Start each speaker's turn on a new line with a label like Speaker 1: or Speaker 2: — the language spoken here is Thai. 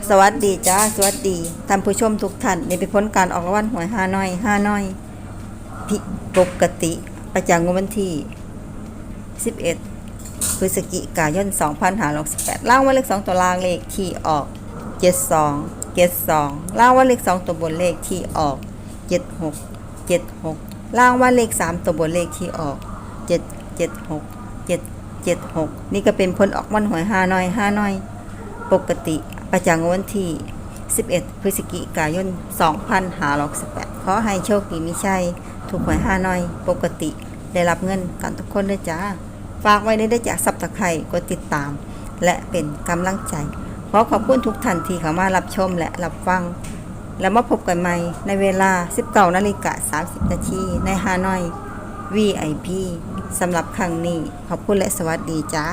Speaker 1: สวัสดีจ้าสวัสดีท่านผู้ชมทุกท่านนี่เป็นผลการออกรางวัลหวยฮานอยผิดปกติประจำงวดวันที่11พฤศจิกายน2568ล่างว่าเลข2ตัวล่างเลขที่ออก72ล่างว่าเลข2ตัวบนเลขที่ออก76ล่างว่าเลข3ตัวบนเลขที่ออก776นี่ก็เป็นผลออกวันหวยฮานอยปกติประจำงวดวันที่11พฤศจิกายน2568ขอให้โชคดีมีชัยถูกหวยฮานอยปกติได้รับเงินกันทุกคนด้วยจ้าฝากไว้ได้จากซับตะไคร่กดติดตามและเป็นกำลังใจขอขอบคุณทุกท่านที่เข้ามารับชมและรับฟังแล้วมาพบกันใหม่ในเวลา 19:30 นาทีในฮานอย VIP สำหรับครั้งนี้ขอบคุณและสวัสดีจ้า